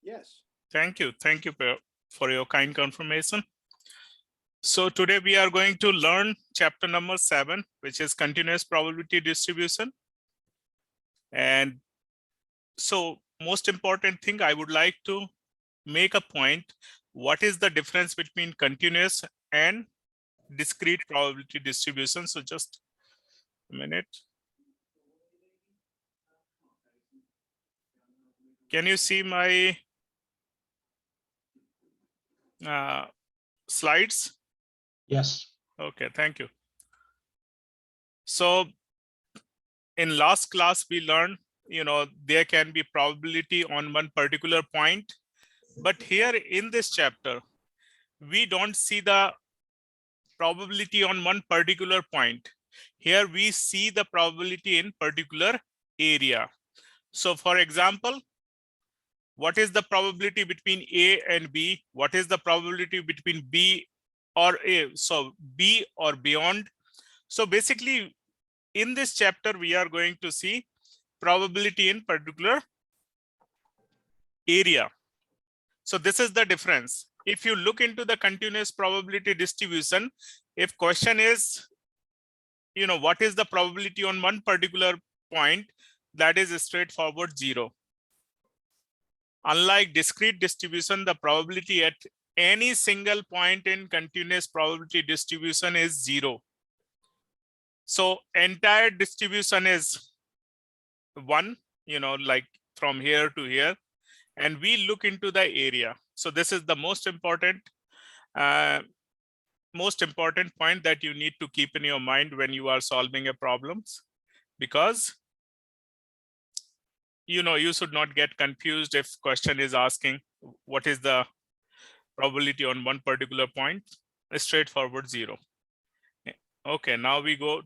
Yes. Thank you. Thank you for your kind confirmation. So today we are going to learn chapter number 7, which is continuous probability distribution. And so most important thing, I would like to make a point. What is the difference between continuous and discrete probability distribution? So just a minute. Can you see my slides? Yes. Okay, thank you. So in last class, we learned, there can be probability on one particular point. But here in this chapter, we don't see the probability on one particular point. Here we see the probability in particular area. So for example, what is the probability between A and B? What is the probability between B or A? So B or beyond. So basically, in this chapter, we are going to see probability in particular area. So this is the difference. If you look into the continuous probability distribution, if question is, what is the probability on one particular point, that is a straightforward 0. Unlike discrete distribution, the probability at any single point in continuous probability distribution is 0. So entire distribution is 1, like from here to here, and we look into the area. So this is the most important point that you need to keep in your mind when you are solving a problems, because you should not get confused if question is asking what is the probability on one particular point. A straightforward 0. Okay, now we go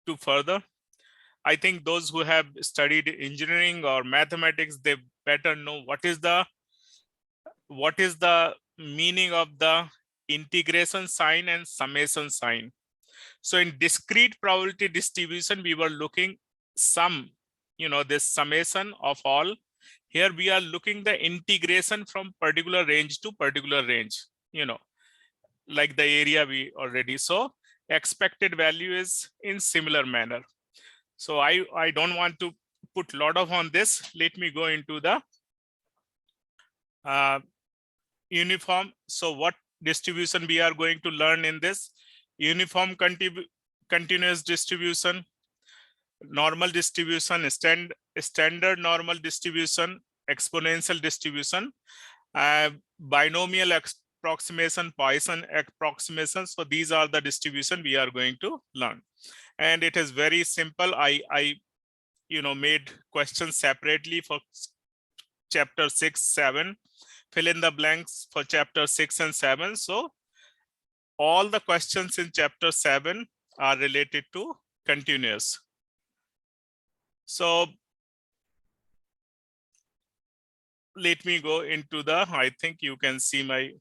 to further. I think those who have studied engineering or mathematics, they better know what is the meaning of the integration sign and summation sign. So in discrete probability distribution, we were looking sum, this summation of all. Here we are looking the integration from particular range to particular range, like the area we already saw. Expected value is in similar manner. So I don't want to put a lot of on this. Let me go into the uniform. So what distribution we are going to learn in this? Uniform continuous distribution, normal distribution, standard normal distribution, exponential distribution, binomial approximation, Poisson approximation. So these are the distribution we are going to learn. And it is very simple. I made questions separately for chapter 6, 7. Fill in the blanks for chapter 6 and 7. So all the questions in chapter 7 are related to continuous. So let me go into I think you can see my,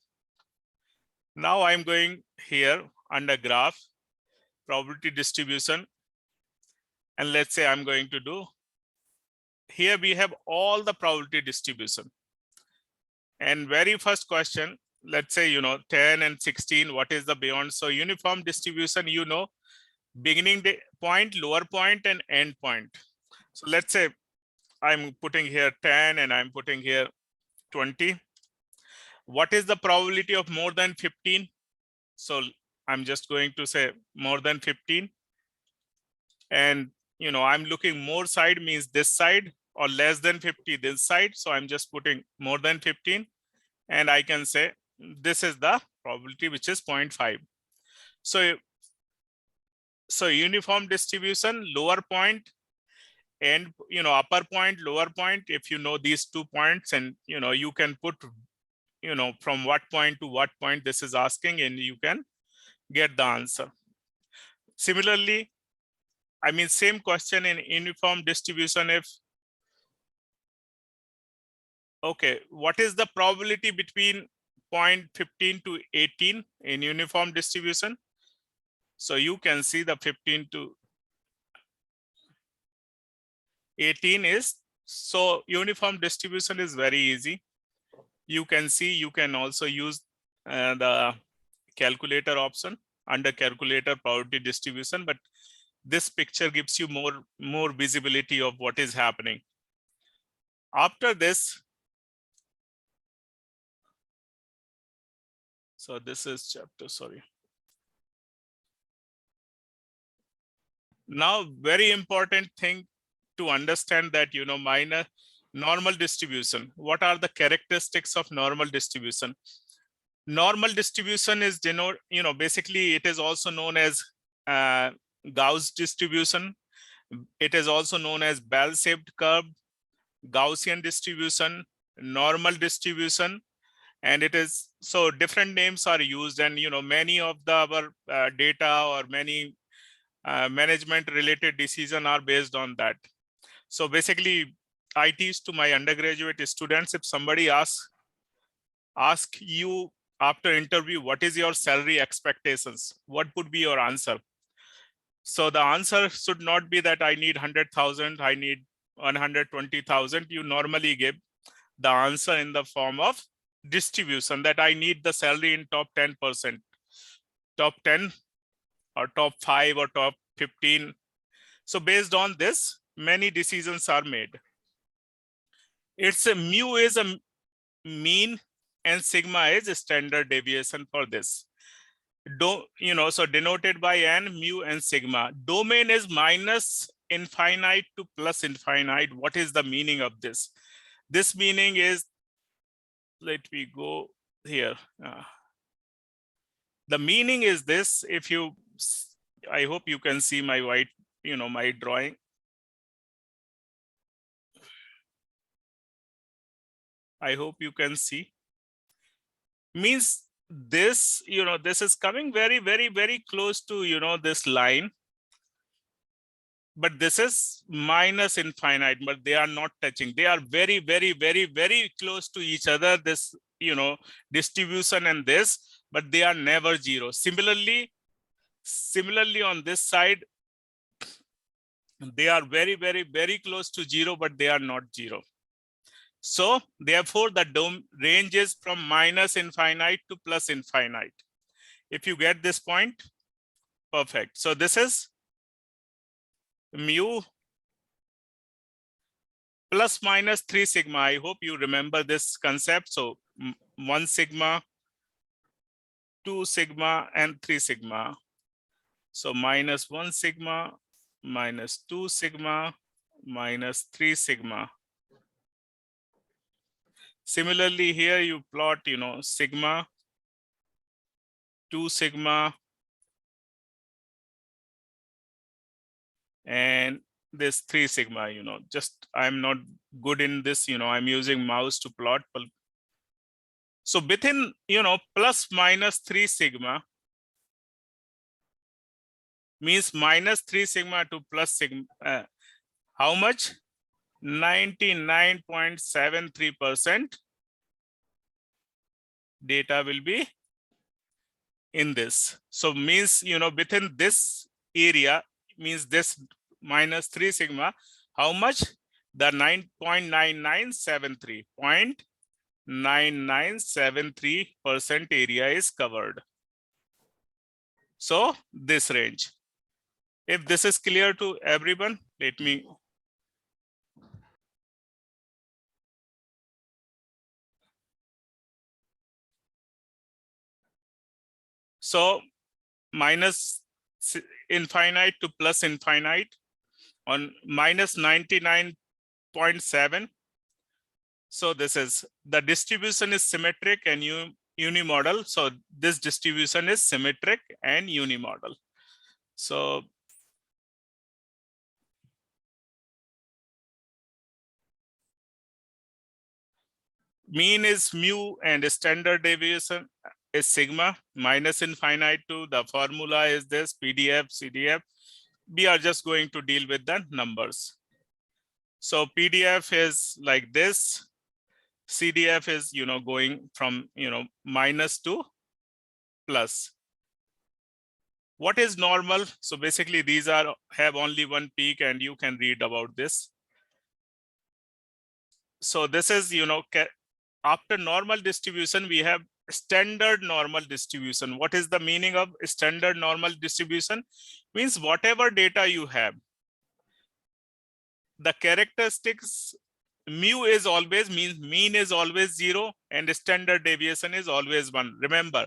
now I'm going here under graph, probability distribution. And let's say I'm going to do, here we have all the probability distribution. And very first question, let's say, 10 and 16, what is the beyond? So uniform distribution, beginning point, lower point, and end point. So let's say I'm putting here 10 and I'm putting here 20. What is the probability of more than 15? So I'm just going to say more than 15. And, I'm looking more side means this side, or less than 50 this side. So I'm just putting more than 15. And I can say this is the probability, which is 0.5. So uniform distribution, lower point and upper point, lower point. If you know these 2 points, and you can put from what point to what point this is asking, and you can get the answer. Similarly, same question in uniform distribution. If okay, what is the probability between point 15 to 18 in uniform distribution? So you can see the 15 to 18 is, so uniform distribution is very easy. You can see, you can also use the calculator option under calculator probability distribution, but this picture gives you more visibility of what is happening. After this, so this is chapter, sorry. Now, very important thing to understand that, minor normal distribution. What are the characteristics of normal distribution? Normal distribution is basically it is also known as Gauss distribution. It is also known as bell-shaped curve, Gaussian distribution, normal distribution, and it is so different names are used, and many of our data or many management related decision are based on that. So basically, I teach to my undergraduate students, if somebody ask you after interview, what is your salary expectations? What would be your answer? So the answer should not be that I need 100,000, I need 120,000. You normally give the answer in the form of distribution, that I need the salary in top 10%, top 10 or top 5 or top 15. So based on this, many decisions are made. It's a mu is a mean and sigma is a standard deviation for this. So denoted by n, mu and sigma. Domain is minus infinite to plus infinite. What is the meaning of this? This meaning is, let me go here. The meaning is this, I hope you can see my white, my drawing. I hope you can see. Means this, this is coming very, very, very close to, this line. But this is minus infinite, but they are not touching. They are very, very, very, very close to each other, this, distribution and this, but they are never zero. Similarly on this side, they are very, very, very close to zero, but they are not zero. So therefore, the range is from minus infinite to plus infinite. If you get this point, perfect. So this is mu plus minus 3 sigma. I hope you remember this concept. So 1 sigma, 2 sigma, and 3 sigma. So minus 1 sigma, minus 2 sigma, minus 3 sigma. Similarly, here you plot, sigma, 2 sigma, and this 3 sigma, just I'm not good in this, I'm using mouse to plot. So within, plus minus 3 sigma means minus 3 sigma to plus sigma, how much? 99.73% data will be in this. So means, within this area, means this minus 3 sigma, how much? The 0.9973% area is covered. So this range. If this is clear to everyone, let me. So minus infinite to plus infinite on minus 99.7. So this is, the distribution is symmetric and unimodal. So this distribution is symmetric and unimodal. So mean is mu and standard deviation is sigma. Minus infinite to, the formula is this, PDF, CDF. We are just going to deal with the numbers. So PDF is like this. CDF is, going from, minus to plus. What is normal? So basically these have only one peak, and you can read about this. So this is, after normal distribution, we have standard normal distribution. What is the meaning of standard normal distribution? Means whatever data you have, the characteristics mu is always, means mean is always 0 and standard deviation is always 1. Remember,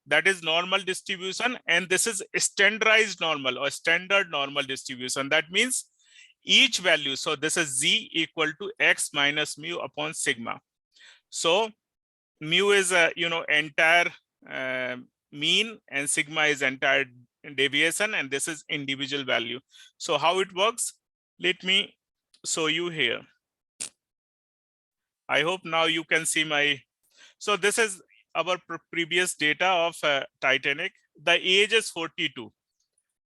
that is normal distribution, and this is standardized normal or standard normal distribution. That means each value, so this is z equal to x minus mu upon sigma. So mu is a entire mean, and sigma is entire deviation, and this is individual value. So how it works, let me show you here. I hope now you can see my, so this is our previous data of Titanic. The age is 42.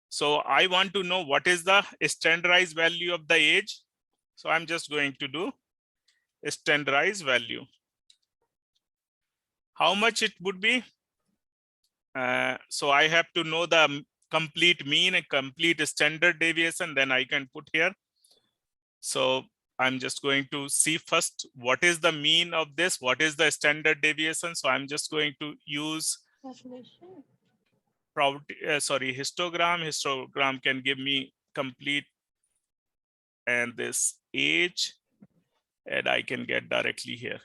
So I want to know what is the standardized value of the age. So I'm just going to do standardized value. How much it would be? So I have to know the complete mean and complete standard deviation, then I can put here. So I'm just going to see first what is the mean of this, what is the standard deviation. So I'm just going to use probability, histogram. Histogram can give me complete and this age, and I can get directly here.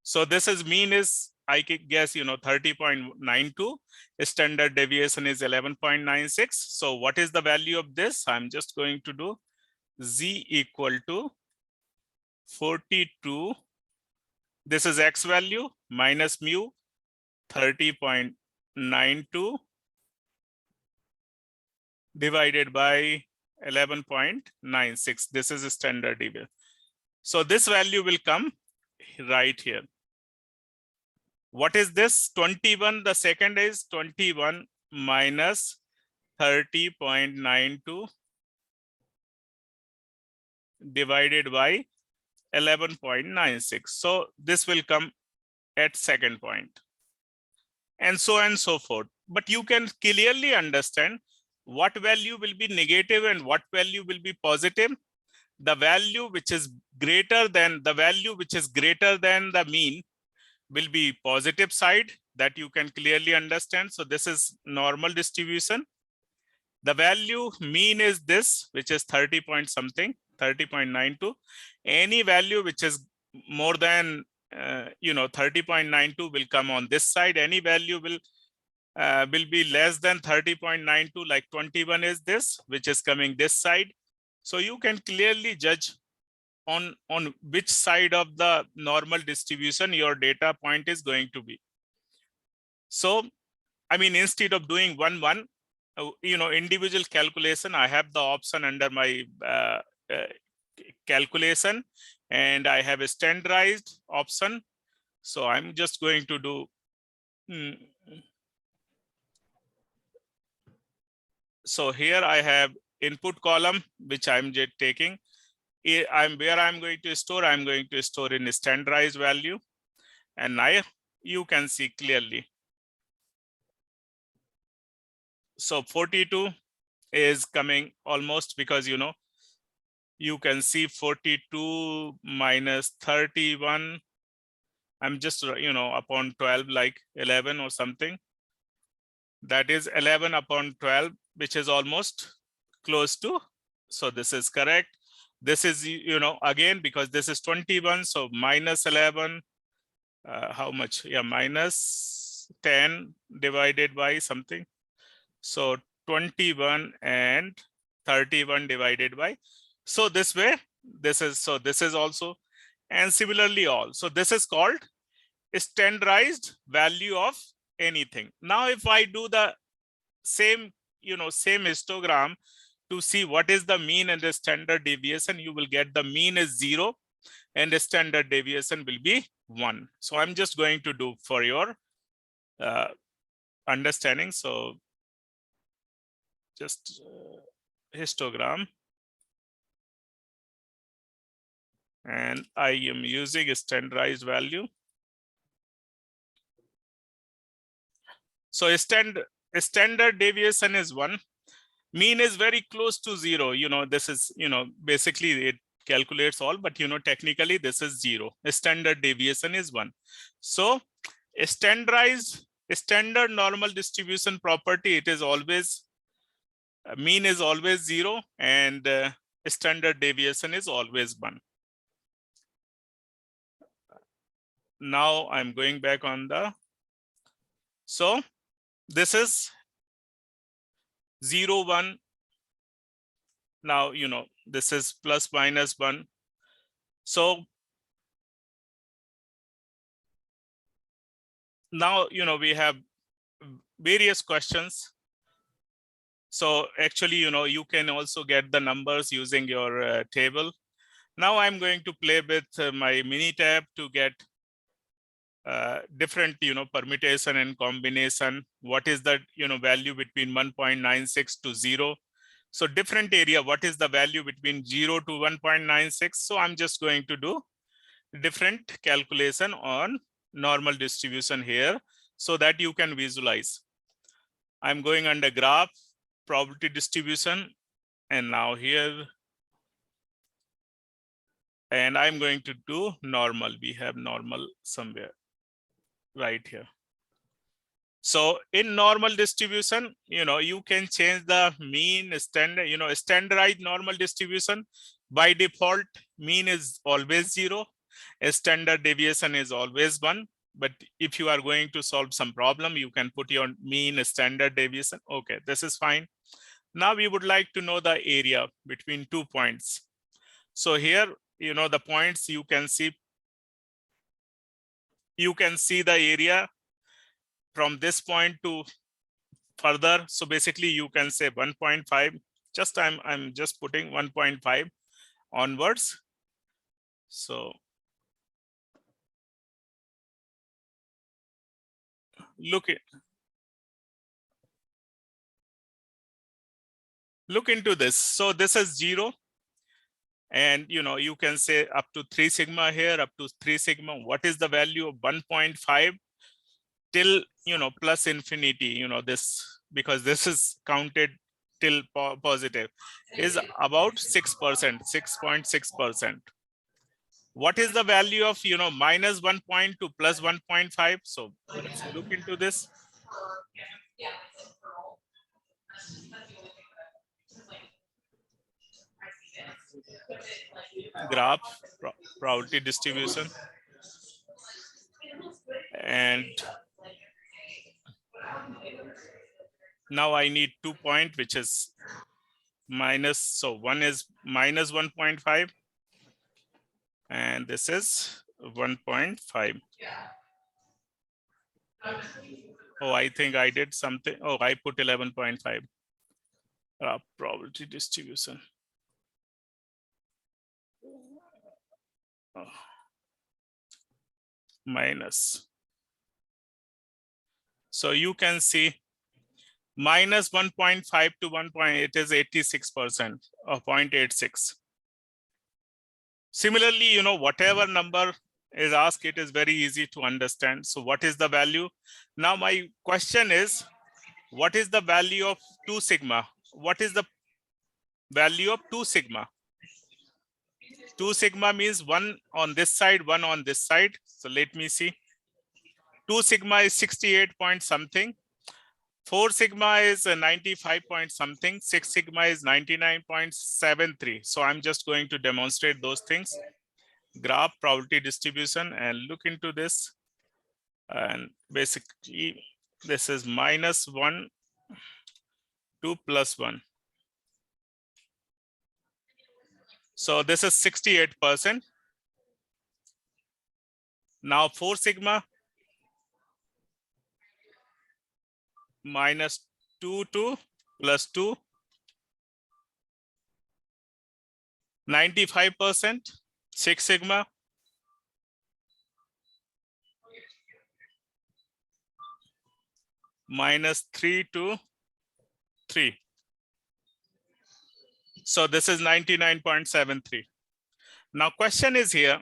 So this is mean is, I can guess, 30.92. Standard deviation is 11.96. So what is the value of this? I'm just going to do z equal to 42. This is x value minus mu 30.92 divided by 11.96. This is a standard deviation. So this value will come right here. What is this? 21. The second is 21 minus 30.92 divided by 11.96. So this will come at second point, and so on and so forth. But you can clearly understand what value will be negative and what value will be positive. The value which is greater than the mean will be positive side, that you can clearly understand. So this is normal distribution. The value mean is this, which is 30 point something, 30.92. Any value which is more than 30.92 will come on this side. Any value will be less than 30.92, like 21 is this, which is coming this side. So you can clearly judge on which side of the normal distribution your data point is going to be. So, I mean, instead of doing one, individual calculation, I have the option under my calculation, and I have a standardized option. So I'm just going to do. So here I have input column, which I'm just taking. Where I'm going to store in standardized value, and now you can see clearly. So 42 is coming almost, because you can see 42 minus 31. I'm just upon 12, like 11 or something. That is 11 upon 12, which is almost close to. So this is correct. This is, again, because this is 21, so minus 11, how much? Yeah, minus 10 divided by something. So 21 and 31 divided by. So this way, this is also, and similarly all. So this is called standardized value of anything. Now, if I do the same histogram, to see what is the mean and the standard deviation, you will get the mean is 0 and the standard deviation will be 1. So I'm just going to do for your understanding. So just histogram, and I am using a standardized value. So standard deviation is 1. Mean is very close to 0. This is, basically it calculates all, but technically this is 0. Standard deviation is 1. So standard normal distribution property, it is always, mean is always 0 and standard deviation is always 1. Now I'm going back on the, so this is 0, 1. Now, this is plus minus 1. So now, we have various questions. So actually, you can also get the numbers using your table. Now I'm going to play with my Minitab to get different, permutation and combination. What is the, value between 1.96 to 0? So different area, what is the value between 0 to 1.96? So I'm just going to do different calculation on normal distribution here so that you can visualize. I'm going under graph, probability distribution, and now here, and I'm going to do normal. We have normal somewhere right here. So in normal distribution, you can change the mean, standard, standardized normal distribution. By default, mean is always 0. A standard deviation is always 1. But if you are going to solve some problem, you can put your mean, standard deviation. Okay, this is fine. Now we would like to know the area between 2 points. So here, the points you can see the area from this point to further. So basically you can say 1.5. Just I'm just putting 1.5 onwards. So look into this. So this is 0. And you can say up to 3 sigma here, up to 3 sigma. What is the value of 1.5 till plus infinity? This, because this is counted till positive, is about 6%, 6.6%. What is the value of minus 1.2 plus 1.5? So let's look into this. Graph, probability distribution, and now I need 2 point, which is minus, so one is minus 1.5 and this is 1.5. Oh, I think I did something. Oh, I put 11.5. Probability distribution. Oh. Minus. So you can see minus 1.5 to 1. It is 86% or 0.86. Similarly, whatever number is asked, it is very easy to understand. So what is the value? Now my question is, what is the value of 2 sigma? What is the value of 2 sigma? 2 sigma means 1 on this side, 1 on this side. So let me see. 2 sigma is 68 point something. 4 sigma is 95 point something. 6 sigma is 99.73. So I'm just going to demonstrate those things. Graph probability distribution and look into this. And basically, this is minus 1 to plus 1. So this is 68%. Now 4 sigma minus 2 to plus 2, 95%. 6 sigma minus 3 to 3. So this is 99.73. Now question is here,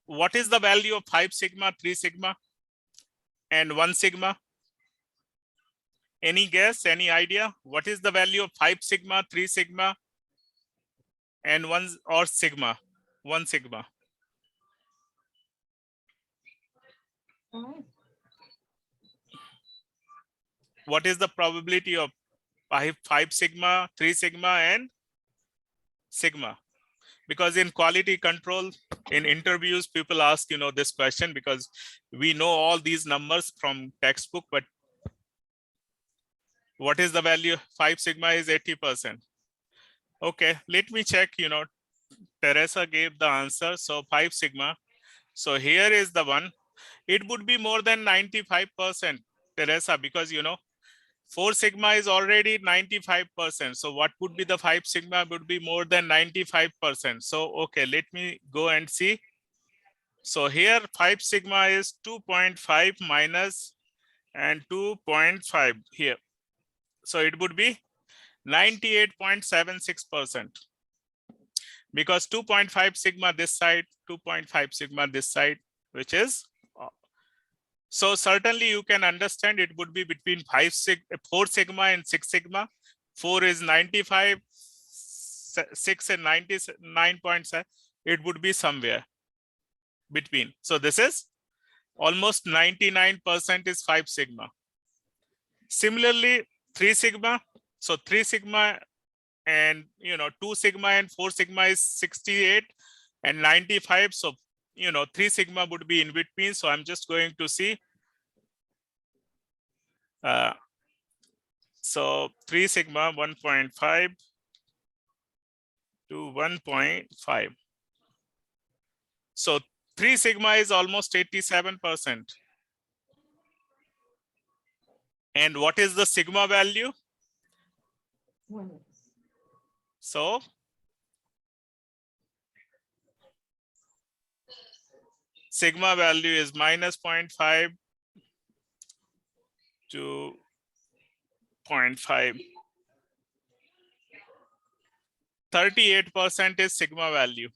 what is the value of 5 sigma, 3 sigma, and 1 sigma? Any guess, any idea? What is the value of 5 sigma, 3 sigma, and 1 or sigma? 1 sigma. What is the probability of 5 sigma, 3 sigma, and sigma? Because in quality control, in interviews, people ask, this question because we know all these numbers from textbook, but what is the value? 5 sigma is 80%. Okay, let me check, Teresa gave the answer. So 5 sigma. So here is the one. It would be more than 95%, Teresa, because 4 sigma is already 95%. So what would be the 5 sigma would be more than 95%. So, okay, let me go and see. So here 5 sigma is 2.5 minus and 2.5 here. So it would be 98.76%. Because 2.5 sigma this side, 2.5 sigma this side, which is so certainly you can understand it would be between 4 sigma and 6 sigma. 4 is 95, 6 and 99.7. It would be somewhere between. So this is almost 99% is 5 sigma. Similarly, 3 sigma. So 3 sigma and 2 sigma and 4 sigma is 68 and 95. So 3 sigma would be in between. So I'm just going to see. So 3 sigma 1.5 to 1.5. So 3 sigma is almost 87%. And what is the sigma value? So sigma value is minus 0.5 to 0.5. 38% is sigma value.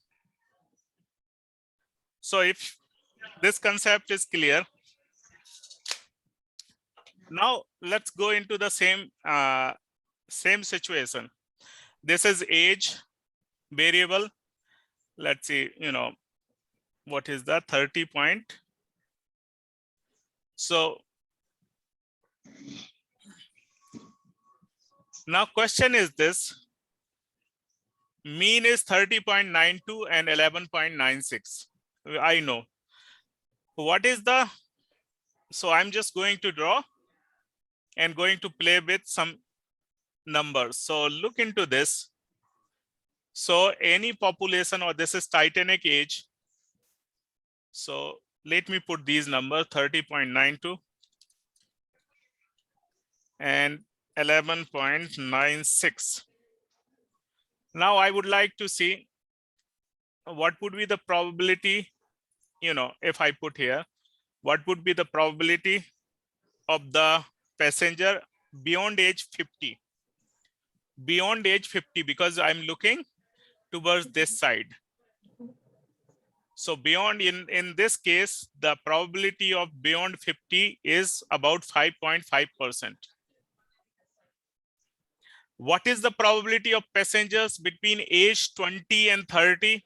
So if this concept is clear, now let's go into the same situation. This is age variable. Let's see, what is the 30 point. So now question is this. Mean is 30.92 and 11.96. I know. What is the, so I'm just going to draw and going to play with some numbers. So look into this. So any population, or this is Titanic age. So let me put these numbers 30.92 and 11.96. Now I would like to see what would be the probability, if I put here, what would be the probability of the passenger beyond age 50? Beyond age 50, because I'm looking towards this side. So beyond, in this case, the probability of beyond 50 is about 5.5%. What is the probability of passengers between age 20 and 30?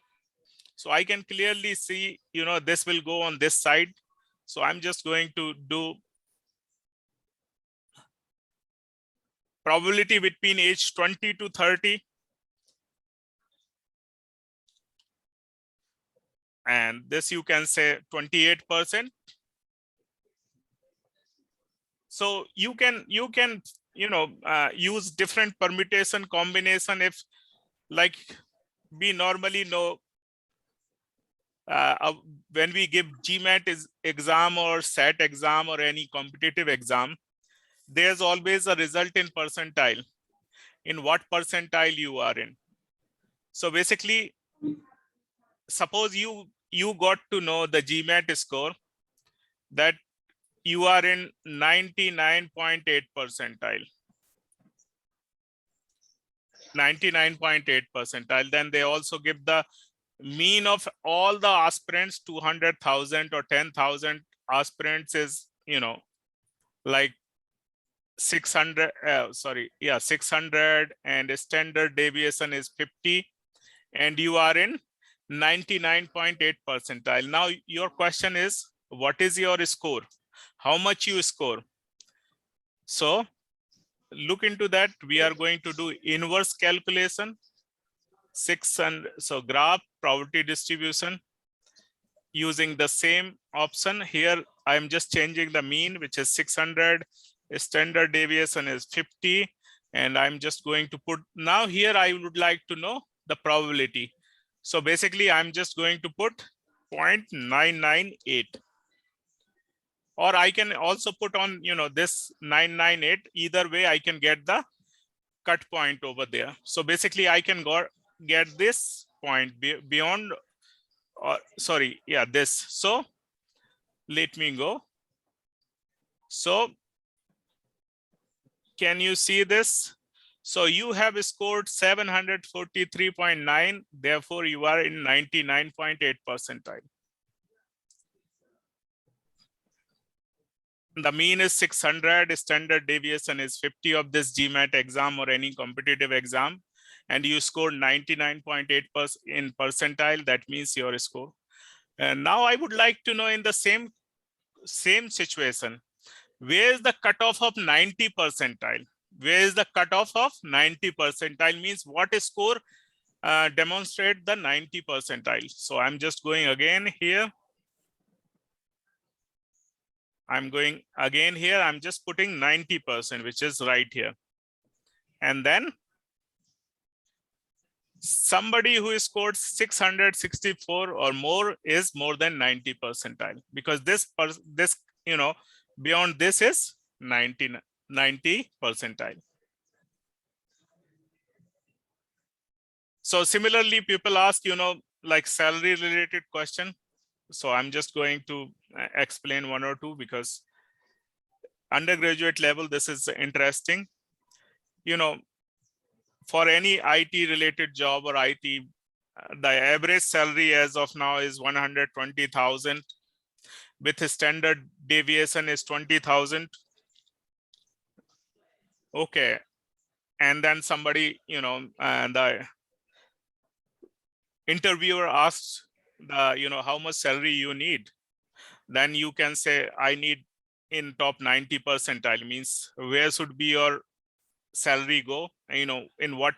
So I can clearly see, this will go on this side. So I'm just going to do probability between age 20 to 30. And this you can say 28%. So you can use different permutation combination. If like we normally know when we give GMAT exam or SAT exam or any competitive exam, there's always a result in percentile. In what percentile you are in. So basically, suppose you got to know the GMAT score that you are in 99.8 percentile. 99.8 percentile. Then they also give the mean of all the aspirants, 200,000 or 10,000 aspirants is, like 600, 600, and standard deviation is 50, and you are in 99.8 percentile. Now your question is, what is your score? How much you score? So look into that. We are going to do inverse calculation. 600, so graph probability distribution using the same option. Here I am just changing the mean, which is 600, standard deviation is 50, and I'm just going to put, now here I would like to know the probability. So basically I'm just going to put 0.998, or I can also put on, this 998. Either way I can get the cut point over there. So basically I can get this point beyond, or sorry, yeah, this. So let me go. So can you see this? So you have scored 743.9, therefore you are in 99.8 percentile. The mean is 600, standard deviation is 50 of this GMAT exam or any competitive exam, and you scored 99.8% in percentile. That means your score. And now I would like to know, in the same situation, where is the cutoff of 90 percentile? Where is the cutoff of 90 percentile? Means what score demonstrate the 90 percentile? So I'm just going again here. I'm going again here. I'm just putting 90%, which is right here. And then somebody who scored 664 or more is more than 90 percentile, because this, beyond this is 90 percentile. So similarly, people ask, like salary related question. So I'm just going to explain one or two, because undergraduate level, this is interesting. For any IT related job or IT, the average salary as of now is 120,000. With a standard deviation is 20,000. Okay. And then somebody, the interviewer asks how much salary you need. Then you can say, I need in top 90 percentile. Means where should be your salary go? In what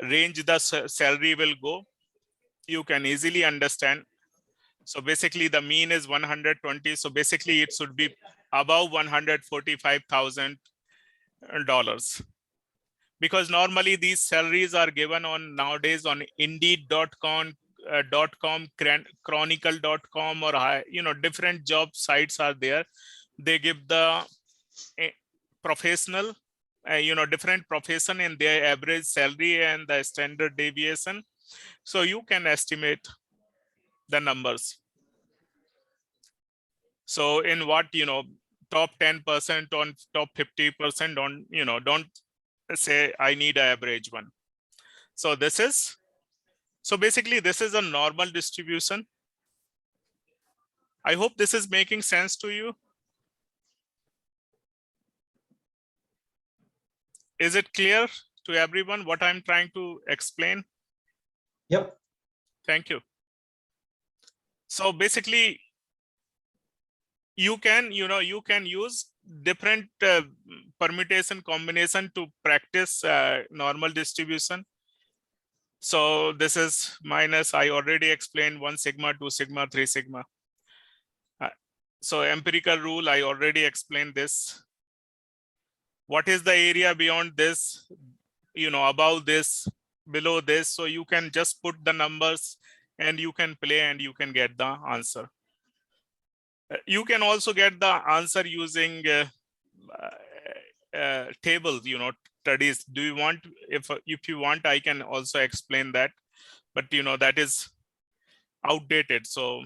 range the salary will go, you can easily understand. So basically the mean is 120. So basically it should be above $145,000, because normally these salaries are given on nowadays on indeed.com, chronicle.com, or different job sites are there. They give the professional, different profession and their average salary and the standard deviation. So you can estimate the numbers. So in what, top 10% on top 50% on, don't say I need an average one. So basically this is a normal distribution. I hope this is making sense to you. Is it clear to everyone what I'm trying to explain? Yep. Thank you. So basically you can use different permutation combination to practice normal distribution. So this is minus, I already explained, 1 sigma, 2 sigma, 3 sigma. So empirical rule, I already explained this. What is the area beyond this, above this, below this? So you can just put the numbers and you can play and you can get the answer. You can also get the answer using tables, studies. Do you want, if you want, I can also explain that, but that is outdated. So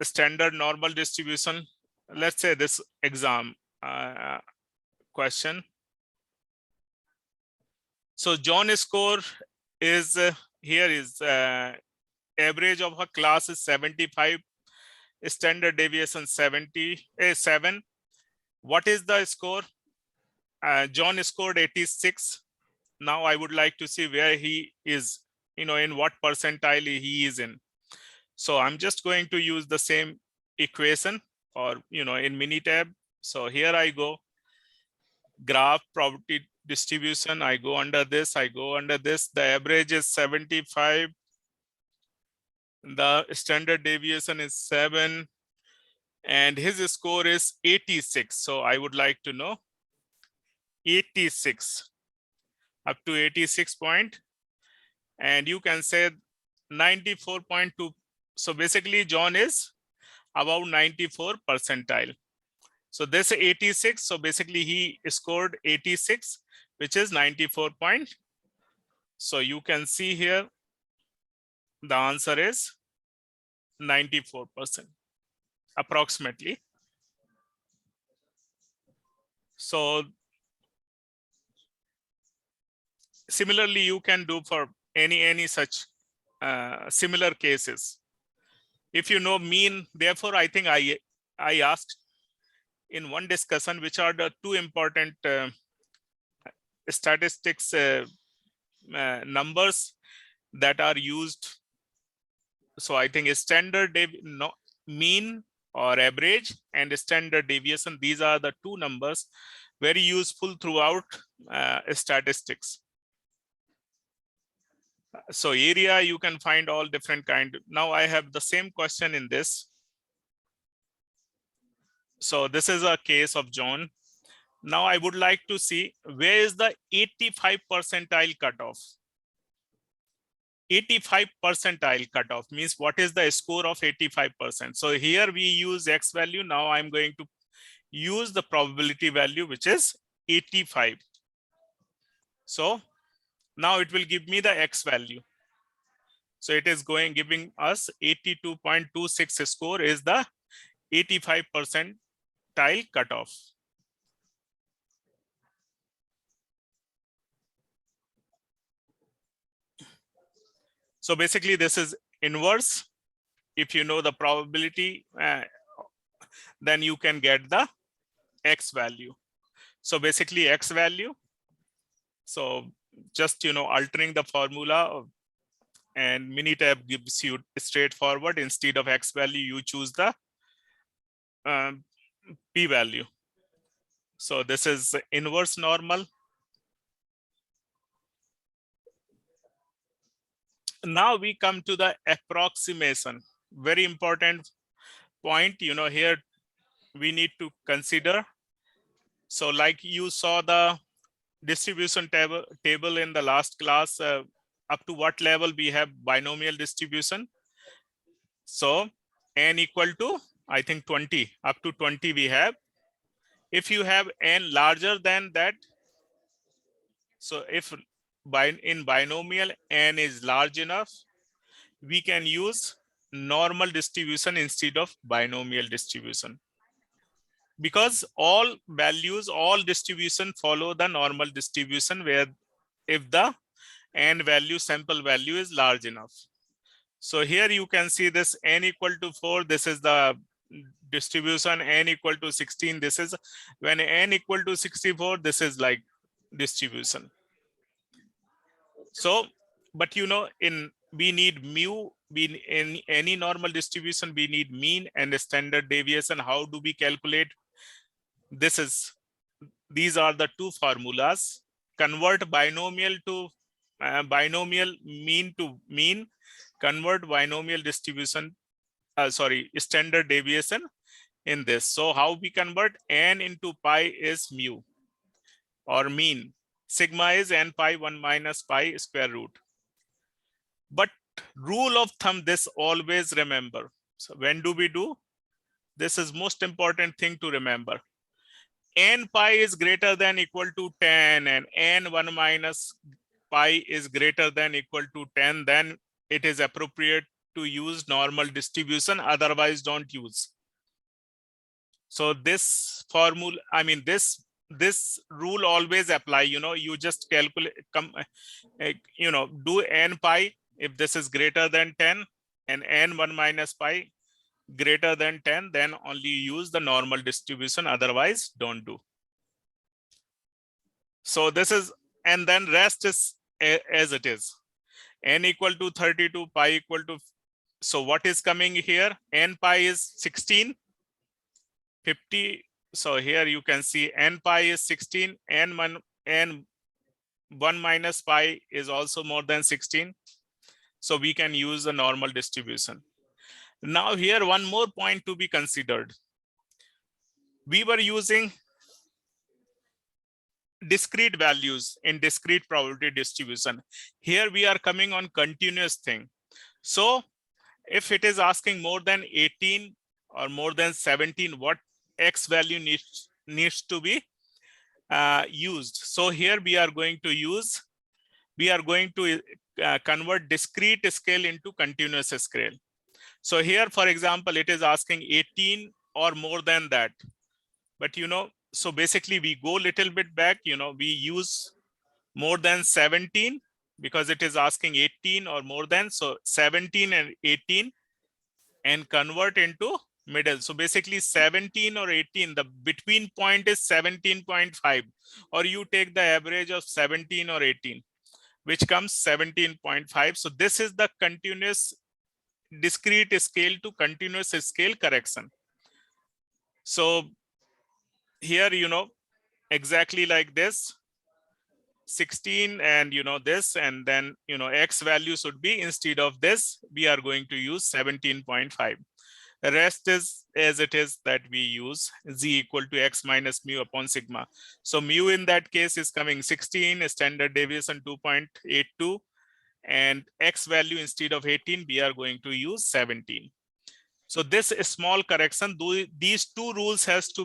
standard normal distribution, let's say this exam question. So John score is here is average of a class is 75, standard deviation 77. What is the score? John scored 86. Now I would like to see where he is, in what percentile he is in. So I'm just going to use the same equation, or, in Minitab. So here I go, graph probability distribution. I go under this, The average is 75. The standard deviation is 7. And his score is 86. So I would like to know 86, up to 86 point. And you can say 94.2. So basically John is about 94 percentile. So this 86. So basically he scored 86, which is 94 point. So you can see here, the answer is 94%, approximately. So similarly, you can do for any such similar cases. If you know mean, therefore, I think I asked in one discussion, which are the two important statistics numbers that are used. So I think a standard mean or average and standard deviation. These are the two numbers very useful throughout statistics. So area, you can find all different kind. Now I have the same question in this. So this is a case of John. Now I would like to see where is the 85 percentile cutoff. 85 percentile cutoff means what is the score of 85%. So here we use X value. Now I'm going to use the probability value, which is 85. So now it will give me the X value. So it is giving us 82.26 score is the 85 percentile cutoff. So basically this is inverse. If you know the probability, then you can get the X value. So basically X value. So just, altering the formula, and Minitab gives you straightforward. Instead of X value, you choose the P value. So this is inverse normal. Now we come to the approximation. Very important point, here we need to consider. So like you saw the distribution table in the last class, up to what level we have binomial distribution. So n equal to, I think 20, up to 20 we have. If you have n larger than that, so if in binomial n is large enough, we can use normal distribution instead of binomial distribution. Because all values, all distribution follow the normal distribution, where if the n value, sample value is large enough. So here you can see this n equal to 4, this is the distribution. N equal to 16, this is when n equal to 64, this is like distribution. So, but we need mu, in any normal distribution, we need mean and standard deviation. How do we calculate? These are the two formulas. Convert binomial to binomial mean to mean, convert binomial distribution, standard deviation in this. So how we convert? N into pi is mu or mean. Sigma is n pi 1 minus pi square root. But rule of thumb, this always remember. So when do we do? This is most important thing to remember. N pi is greater than equal to 10 and n 1 minus pi is greater than equal to 10, then it is appropriate to use normal distribution, otherwise don't use. So this formula, this rule always apply. You just calculate, do n pi if this is greater than 10 and n 1 minus pi greater than 10, then only use the normal distribution, otherwise don't do. So this is and then rest is as it is. N equal to 32, pi equal to, so what is coming here? N pi is 16, 50. So here you can see N pi is 16, N 1 minus pi is also more than 16. So we can use a normal distribution. Now here one more point to be considered. We were using discrete values in discrete probability distribution. Here we are coming on continuous thing. So if it is asking more than 18 or more than 17, what X value needs to be used. So here we are going to convert discrete scale into continuous scale. So here, for example, it is asking 18 or more than that. But so basically we go a little bit back, we use more than 17 because it is asking 18 or more than, so 17 and 18 and convert into middle. So basically 17 or 18, the between point is 17.5, or you take the average of 17 or 18, which comes 17.5. So this is the continuous discrete scale to continuous scale correction. So here, exactly like this, 16 and this, and then X value should be, instead of this, we are going to use 17.5. The rest is as it is, that we use Z equal to X minus mu upon sigma. So mu in that case is coming 16, standard deviation 2.82, and X value instead of 18, we are going to use 17. So this small correction, these two rules have to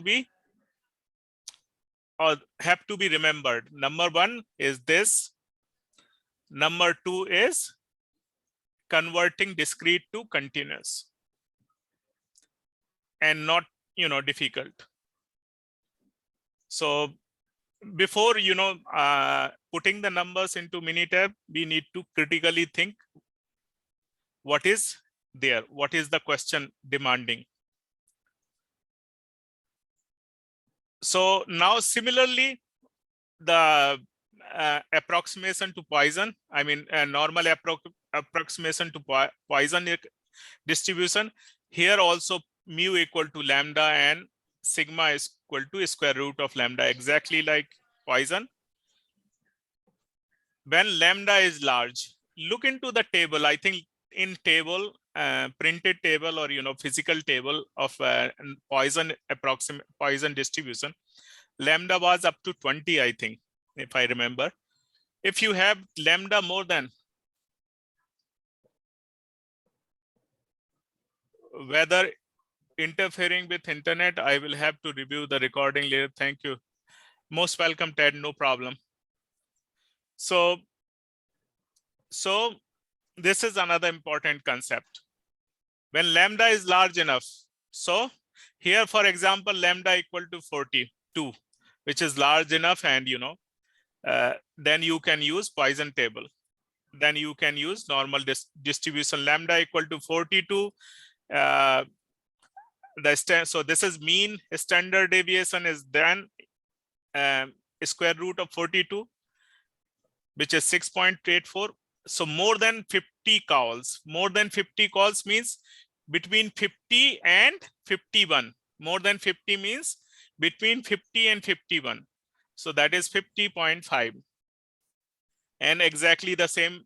be remembered. Number one is this. Number two is converting discrete to continuous, and not difficult. So before putting the numbers into Minitab, we need to critically think what is there, what is the question demanding. So now similarly, the approximation to Poisson, normal approximation to Poisson distribution, here also mu equal to lambda and sigma is equal to square root of lambda, exactly like Poisson. When lambda is large, look into the table. I think in table, printed table, or physical table of Poisson distribution, lambda was up to 20, I think, if I remember. If you have lambda more than, whether interfering with internet, I will have to review the recording later. Thank you. Most welcome, Ted, no problem. So this is another important concept. When lambda is large enough, so here, for example, lambda equal to 42, which is large enough, and then you can use Poisson table. Then you can use normal distribution. Lambda equal to 42. So this is mean. Standard deviation is then square root of 42, which is 6.84. So more than 50 calls. More than 50 calls means between 50 and 51. More than 50 means between 50 and 51. So that is 50.5. And exactly the same,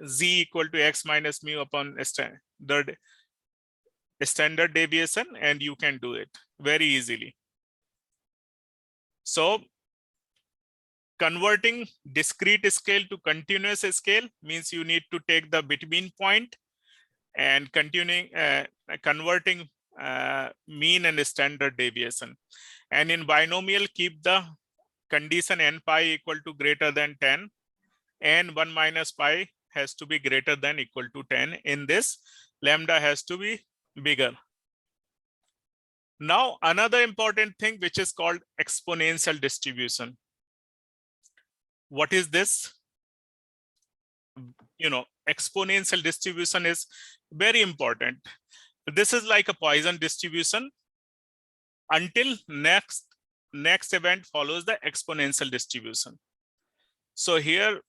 Z equal to X minus mu upon standard deviation, and you can do it very easily. So converting discrete scale to continuous scale means you need to take the between point and converting mean and standard deviation. And in binomial, keep the condition n pi equal to greater than 10, and 1 minus pi has to be greater than equal to 10. In this, lambda has to be bigger. Now, another important thing, which is called exponential distribution. What is this? Exponential distribution is very important. This is like a Poisson distribution until next event follows the exponential distribution. So here,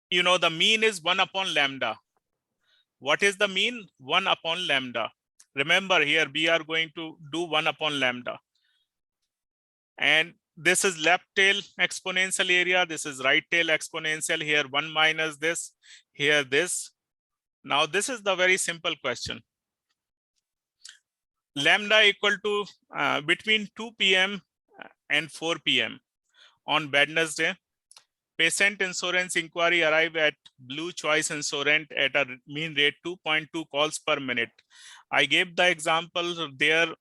you know, the mean is 1 upon lambda. What is the mean? 1 upon lambda. Remember here, we are going to do 1 upon lambda. And this is left tail exponential area. This is right tail exponential. Here 1 minus this, here this. Now this is the very simple question. Lambda equal to between 2 p.m. and 4 p.m. on Wednesday. Patient insurance inquiry arrived at Blue Choice Insurance at a mean rate 2.2 calls per minute. I gave the example there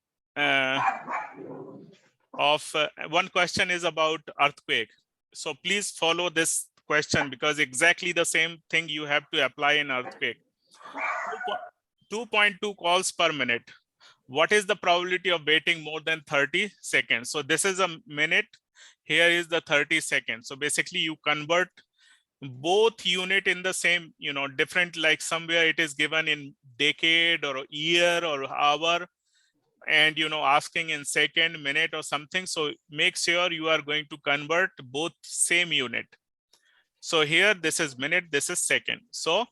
of one question is about earthquake. So please follow this question because exactly the same thing you have to apply in earthquake. 2.2 calls per minute. What is the probability of waiting more than 30 seconds? So this is a minute. Here is the 30 seconds. So basically you convert both unit in the same, you know, different, like somewhere it is given in decade or year or hour, and, you know, asking in second, minute or something. So make sure you are going to convert both same unit. So here, this is minute, this is second. So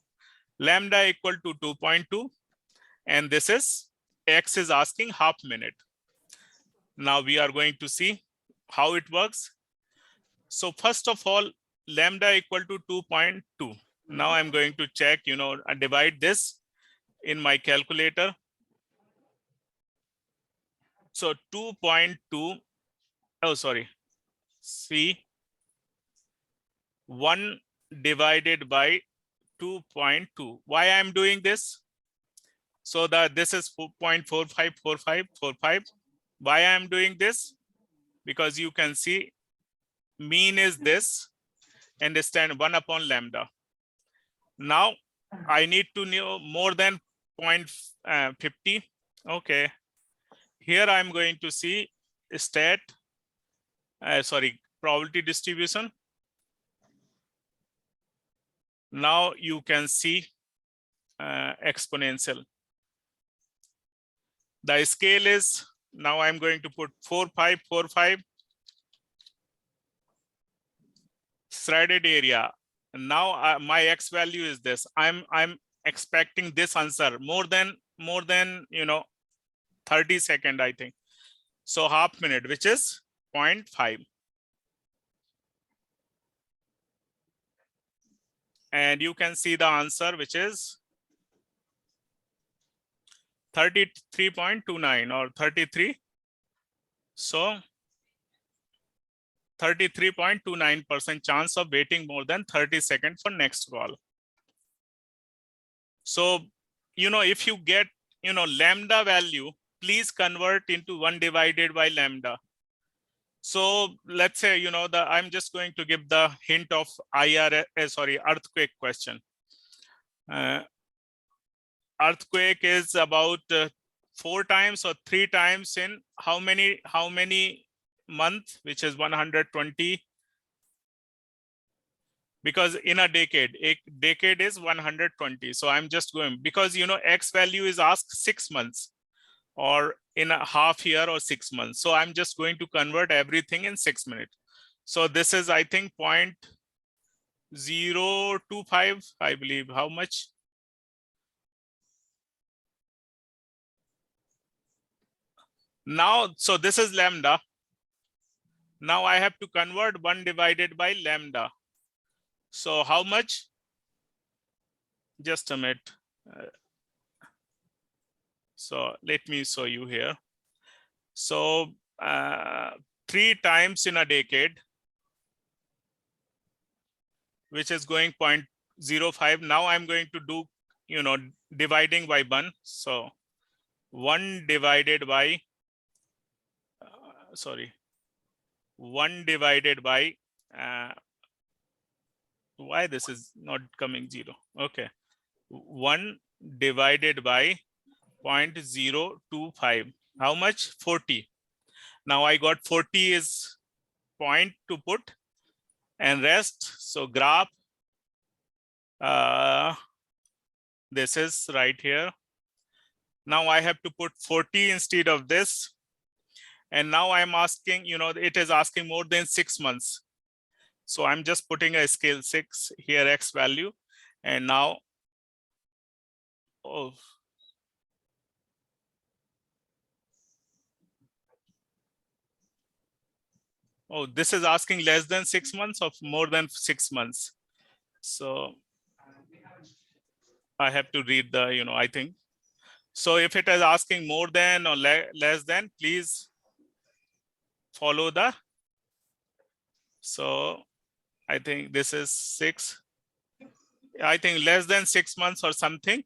lambda equal to 2.2, and this is X is asking half minute. Now we are going to see how it works. So first of all, lambda equal to 2.2. Now I'm going to check, you know, I divide this in my calculator. So 2.2, oh, sorry, see, 1 divided by 2.2. Why I'm doing this? So that this is 4.454545. Why I'm doing this? Because you can see mean is this, understand 1 upon lambda. Now I need to know more than 0.50. Okay. Here I'm going to see probability distribution. Now you can see exponential. The scale is, now I'm going to put 4545. Threaded area. Now my X value is this. I'm expecting this answer more than you know 30 seconds, I think. So half minute, which is 0.5. And you can see the answer, which is 33.29 or 33. So 33.29% chance of waiting more than 30 seconds for next call. So, you know, if you get, you know, lambda value, please convert into 1 divided by lambda. So let's say, you know, I'm just going to give the hint of earthquake question. Earthquake is about 4 times or 3 times in how many month, which is 120. Because in a decade is 120. So I'm just going, because, you know, X value is asked 6 months or in a half year or 6 months. So I'm just going to convert everything in 6 minutes. So this is, I think, 0.025, I believe. How much? Now, so this is lambda. Now I have to convert 1 divided by lambda. So how much? Just a minute. So let me show you here. So 3 times in a decade, which is going 0.05. Now I'm going to do, you know, dividing by 1. So 1 divided by, 1 divided by, why this is not coming 0? Okay. 1 divided by 0.025. How much? 40. Now I got 40 is point to put and rest. So graph, this is right here. Now I have to put 40 instead of this. And now I'm asking, you know, it is asking more than 6 months. So I'm just putting a scale 6 here, X value. And now, oh, this is asking less than 6 months or more than 6 months. So I have to read the, I think. So if it is asking more than or less than, please follow the. So I think this is 6. I think less than 6 months or something.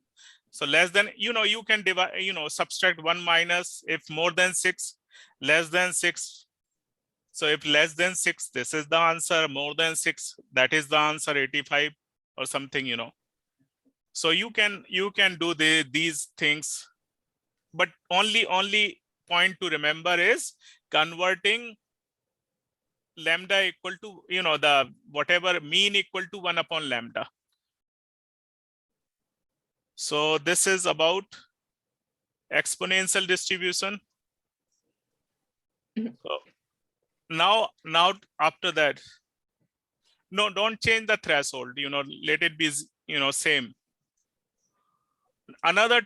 So less than, you can divide, subtract 1 minus if more than 6, less than 6. So if less than 6, this is the answer. More than 6, that is the answer, 85 or something, So you can do these things, but only point to remember is converting lambda equal to, the whatever mean equal to 1 upon lambda. So this is about exponential distribution. So now after that, no, don't change the threshold, let it be, same. Another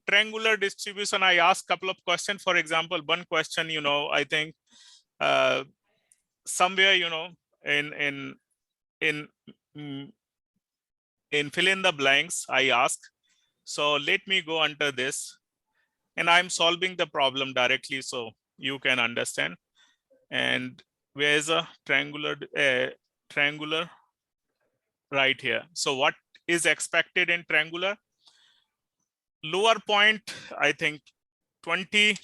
triangular distribution, I asked a couple of questions. For example, one question, I think somewhere, in fill in the blanks, I ask. So let me go under this, and I'm solving the problem directly so you can understand. And where is a triangular right here? So what is expected in triangular? Lower point, I think 20,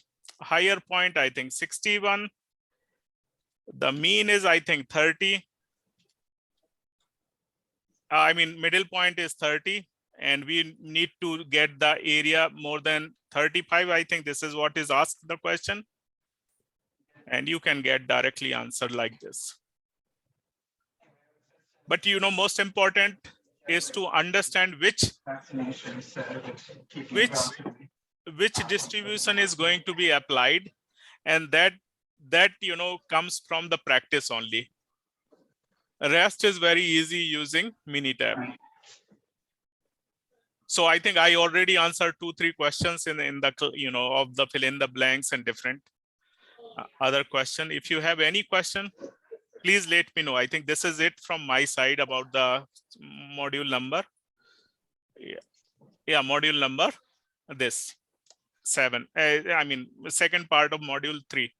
higher point, I think 61. The mean is, I think 30. I mean, middle point is 30, and we need to get the area more than 35. I think this is what is asked the question. And you can get directly answered like this. But most important is to understand which distribution is going to be applied, and that comes from the practice only. Rest is very easy using Minitab. So I think I already answered 2-3 questions in the of the fill in the blanks and different other question. If you have any question, please let me know. I think this is it from my side about the module number. Yeah, module number this 7. I mean, second part of module 3.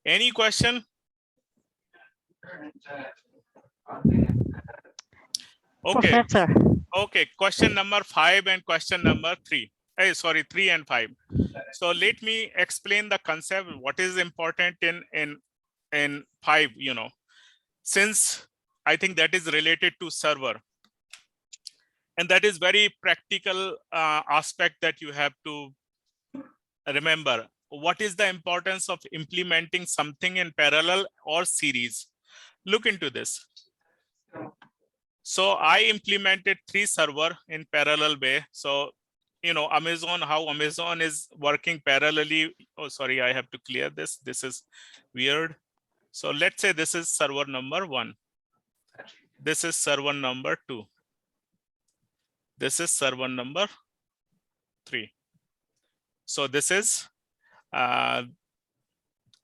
Any question? Okay. Professor. Okay, question number 5 and question number 3. Hey, sorry, 3 and 5. So let me explain the concept. What is important in 5, since I think that is related to server. And that is very practical aspect that you have to remember. What is the importance of implementing something in parallel or series? Look into this. So I implemented 3 server in parallel way. So, how Amazon is working parallelly. Oh, sorry, I have to clear this. This is weird. So let's say this is server number 1. This is server number 2. This is server number 3. So this is how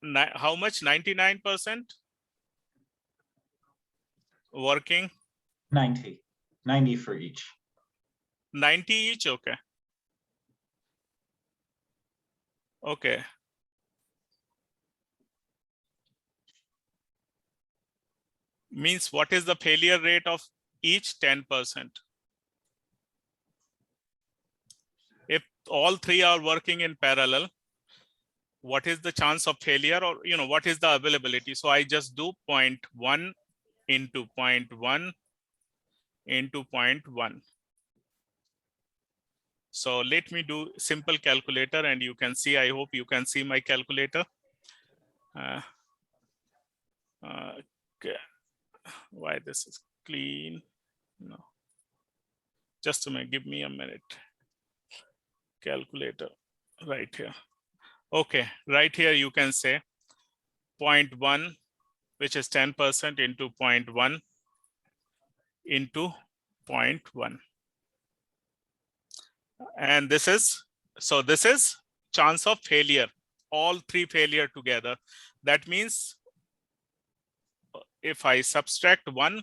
much? 99% working. 90 for each. 90 each. Okay. Okay. Means what is the failure rate of each? 10%. If all 3 are working in parallel, what is the chance of failure, or what is the availability? So I just do 0.1 into 0.1 into 0.1. So let me do simple calculator, and you can see, I hope you can see my calculator. Okay. Why this is clean? No. Just a minute, give me a minute. Calculator right here. Okay, right here you can say 0.1, which is 10% into 0.1 into 0.1. And this is chance of failure, all three failure together. That means if I subtract 1,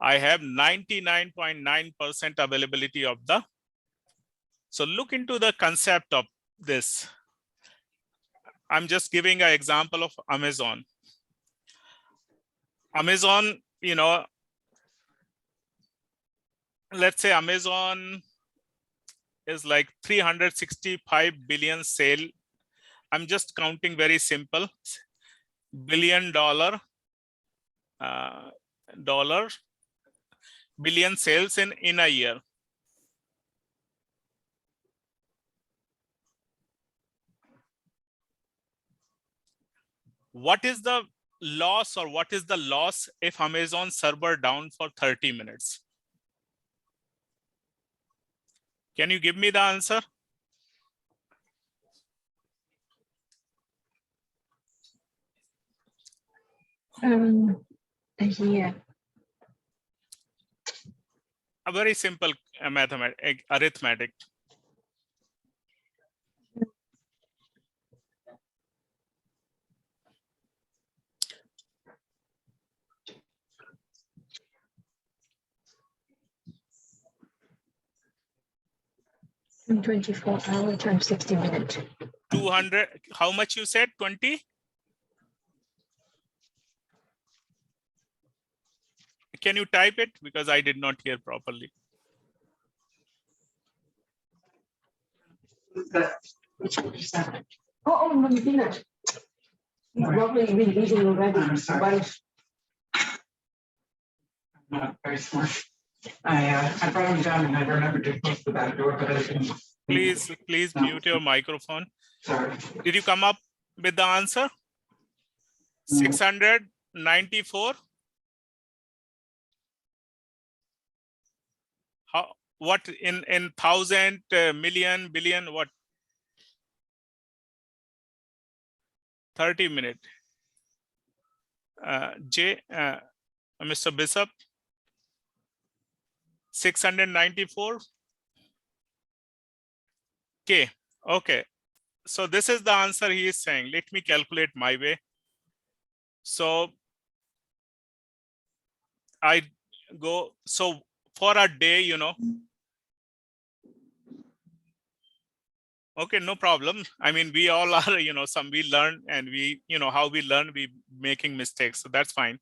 I have 99.9% availability of the. So look into the concept of this. I'm just giving an example of Amazon. Amazon, you know, let's say Amazon is like 365 billion sale. I'm just counting very simple. $1 billion billion sales in a year. What is the loss, or what is the loss if Amazon server down for 30 minutes? Can you give me the answer? A year. A very simple arithmetic. In 24 hours times 60 minutes. 200, how much you said, 20? Can you type it? Because I did not hear properly. Oh, my goodness. He's probably been eating already. But Not very smart. I brought him down and I remembered to close the back door, but I didn't. Please No. mute your microphone. Sorry. Did you come up with the answer? 694. How, what in 1,000, million, billion, what? 30 minutes. Mr. Bishop, 694. K. Okay. So this is the answer he is saying. Let me calculate my way. So I go, so for a day, you know. Okay, no problem. I mean, we all are, you know, we learn, and we, you know, how we learn, we making mistakes. So that's fine.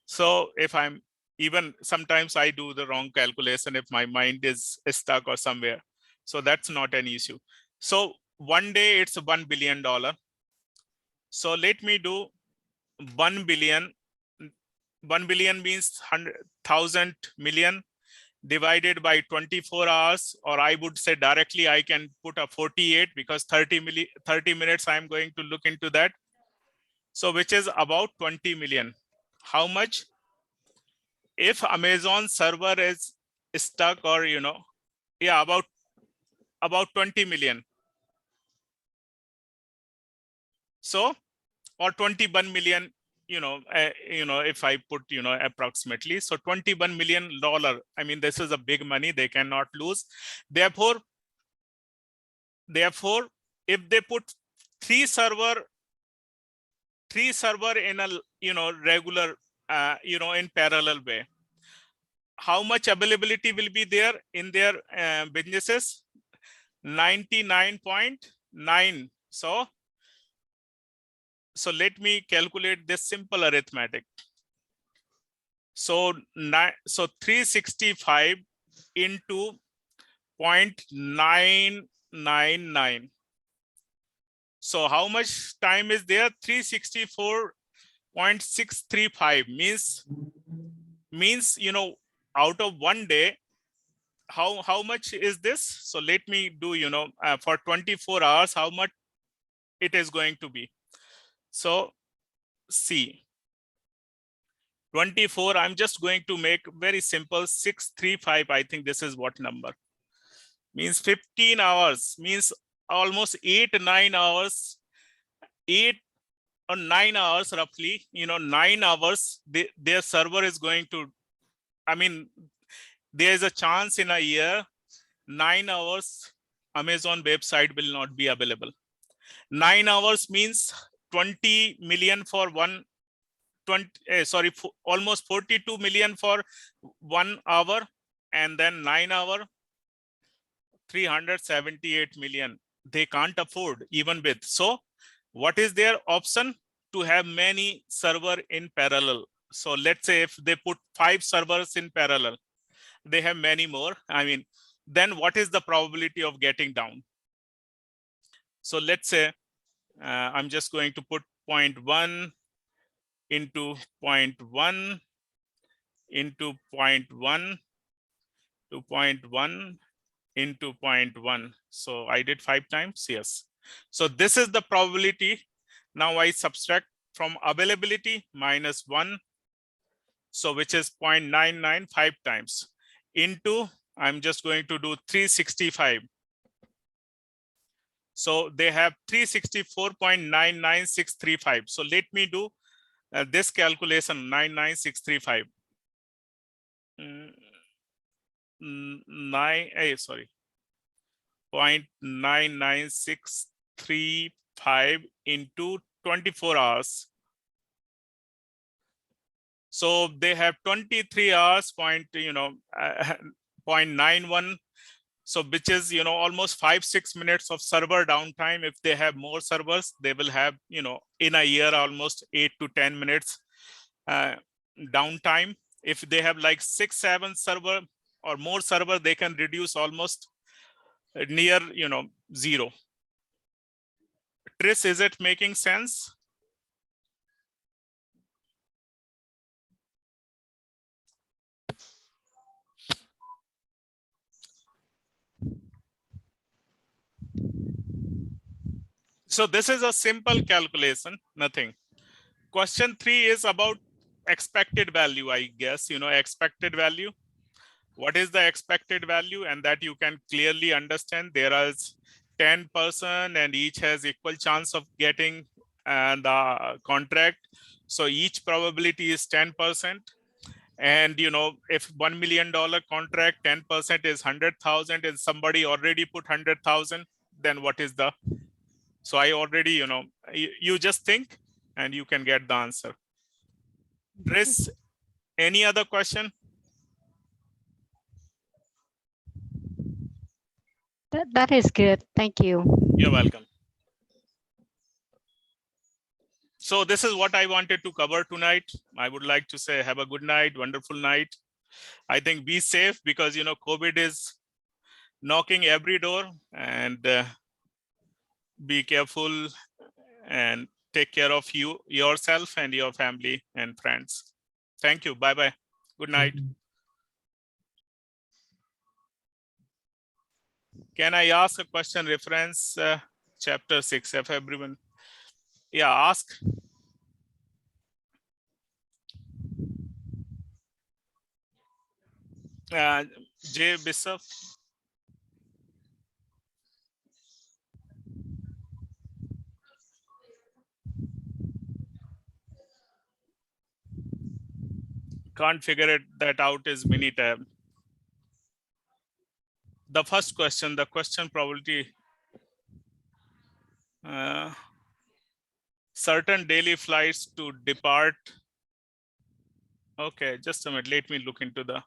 So if I'm, even sometimes I do the wrong calculation if my mind is stuck or somewhere. So that's not an issue. So one day it's $1 billion. So let me do 1 billion. 1 billion means 100,000 million divided by 24 hours, or I would say directly I can put a 48 because 30 minutes I'm going to look into that. So which is about 20 million. How much? If Amazon server is stuck, or, you know, yeah, about 20 million. So, or 21 million, you know, if I put, you know, approximately, so $21 million. I mean, this is a big money, they cannot lose. Therefore, if they put three server in a, you know, regular, you know, in parallel way, how much availability will be there in their businesses? 99.9. So let me calculate this simple arithmetic. So 365 into 0.999. So how much time is there? 364.635 means, you know, out of one day, how much is this? So let me do, you know, for 24 hours, how much it is going to be. So see, 24, I'm just going to make very simple 635. I think this is what number means. 15 hours means almost 8-9 hours. on 9 hours roughly, 9 hours, their server is going to, I mean, there is a chance in a year, 9 hours, Amazon website will not be available. 9 hours means 20 million for one, almost 42 million for 1 hour, and then 9 hour, 378 million. They can't afford even with. So what is their option? To have many server in parallel. So let's say if they put 5 servers in parallel, they have many more. I mean, then what is the probability of getting down? So let's say I'm just going to put 0.1 into 0.1 into 0.1 to 0.1 into 0.1. So I did 5 times, yes. So this is the probability. Now I subtract from availability minus 1. So which is 0.995 times into, I'm just going to do 365. So they have 364.99635. So let me do this calculation, 99635. 0.99635 into 24 hours. So they have 23 hours, 0.91. So which is, almost 5-6 minutes of server downtime. If they have more servers, they will have, in a year, almost 8 to 10 minutes downtime. If they have like 6-7 server or more server, they can reduce almost near, zero. Tris, is it making sense? So this is a simple calculation, nothing. Question 3 is about expected value, I guess, expected value. What is the expected value? And that you can clearly understand. There is 10 person and each has equal chance of getting the contract. So each probability is 10%. And if $1 million contract, 10% is 100,000 and somebody already put 100,000, then what is the, so I already, you just think and you can get the answer. Chris, any other question? That is good. Thank you. You're welcome. So this is what I wanted to cover tonight. I would like to say have a good night, wonderful night. I think be safe because, COVID is knocking every door, and be careful and take care of yourself and your family and friends. Thank you. Bye-bye. Good night. Can I ask a question reference chapter 6 if everyone? Yeah, ask. Jay Bishop. Can't figure that out is Minitab. The first question, the question probability. Certain daily flights to depart. Okay, just a minute. Let me look into the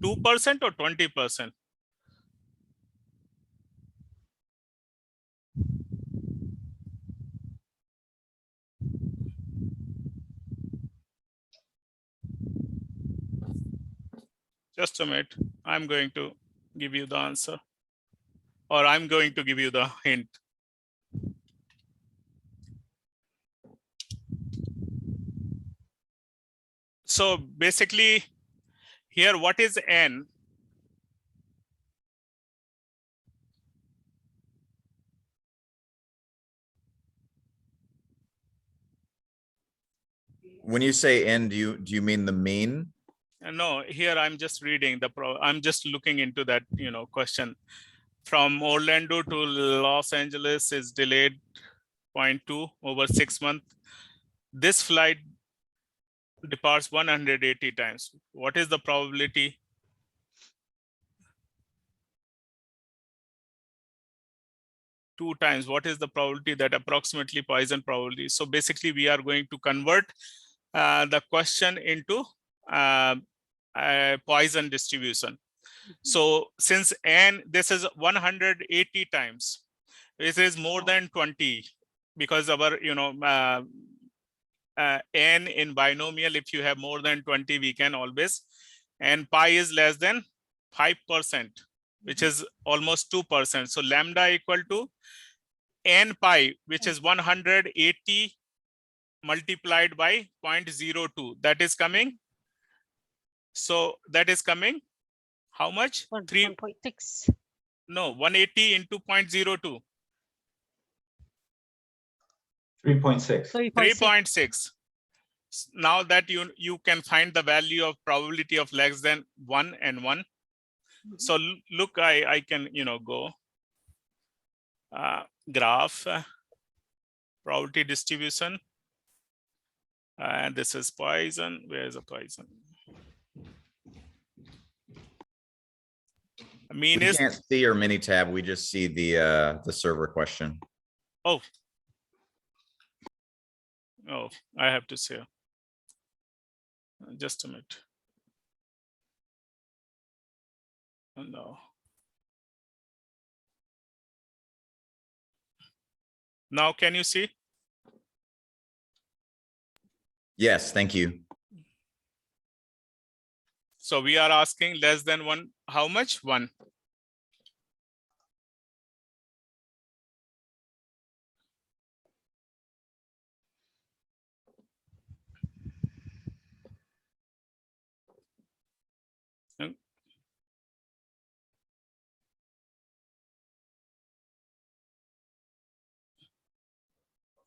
2% or 20%. Just a minute. I'm going to give you the answer, or I'm going to give you the hint. So basically here, what is N? When you say N, do you mean the mean? No, here I'm just reading I'm just looking into that, question. from Orlando to Los Angeles is delayed 0.2 over 6 months. This flight departs 180 times. What is the probability? Two times. What is the probability that approximately Poisson probability? So basically, we are going to convert the question into Poisson distribution. So since n, this is 180 times, this is more than 20 because our, n in binomial, if you have more than 20, we can always, and pi is less than 5%, which is almost 2%. So lambda equal to n pi, which is 180 multiplied by 0.02. That is coming. So that is coming. How much? 1.6. No, 180 into 0.02. 3.6. 3.6. Now that you can find the value of probability of less than 1 and 1. So look, I can go graph probability distribution, and this is Poisson. Where is the Poisson? Mean We is can't see your mini tab. We just see the server question. oh, I have to say. Just a minute. No. Now, can you see? Yes, thank you. So we are asking less than 1. How much? 1.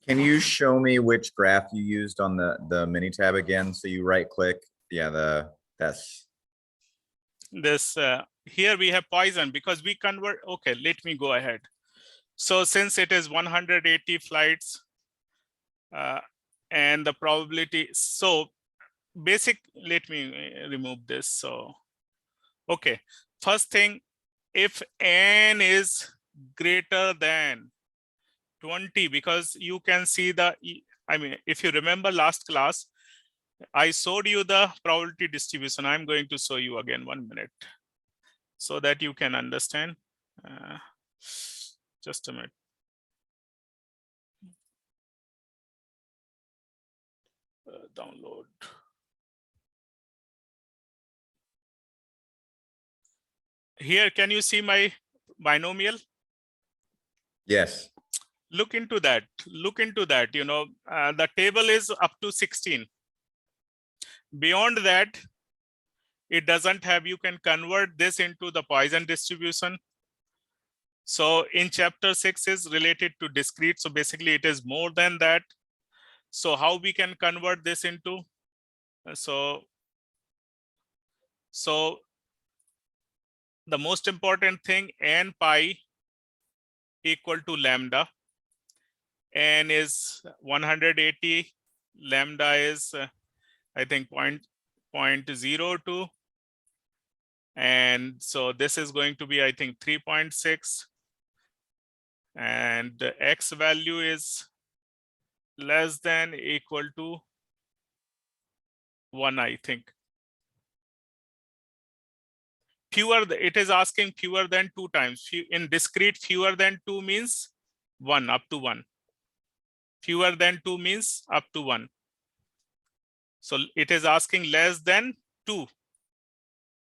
Can you show me which graph you used on the mini tab again? So you right click. Yeah, that's. This here we have Poisson because we convert. Okay, let me go ahead. So since it is 180 flights and the probability, so basic, let me remove this. So, okay, first thing, if n is greater than 20, because you can see the, I mean, if you remember last class, I showed you the probability distribution. I'm going to show you again 1 minute so that you can understand. Just a minute. Download. Here, can you see my binomial? Yes. Look into that. Look into that. The table is up to 16. Beyond that, it doesn't have, you can convert this into the Poisson distribution. So in chapter 6 is related to discrete. So basically it is more than that. So how we can convert this into, so the most important thing, n pi equal to lambda. N is 180, lambda is I think 0.02. And so this is going to be, I think, 3.6. And the x value is less than equal to 1, I think. Fewer, it is asking fewer than 2 times. In discrete, fewer than 2 means 1, up to 1. Fewer than 2 means up to 1. So it is asking less than 2.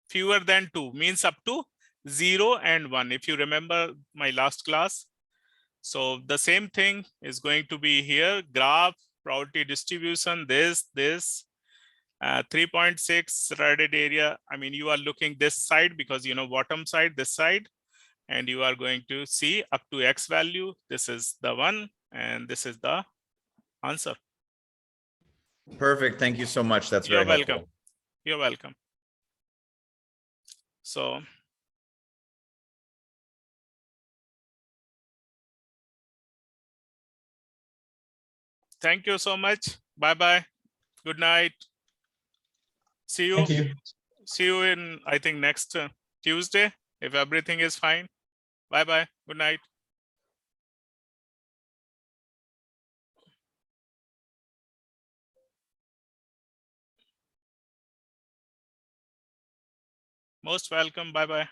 Fewer than 2 means up to 0 and 1. If you remember my last class. So the same thing is going to be here. Graph, probability distribution, this, 3.6 radiated area. I mean, you are looking this side because, bottom side, this side, and you are going to see up to x value. This is the one, and this is the answer. Perfect. Thank you so much. That's very You're helpful. welcome. You're welcome. So Thank you so much. Bye-bye. Good night. See you. Thank you. See you in, I think, next Tuesday, if everything is fine. Bye-bye. Good night. Most welcome. Bye-bye.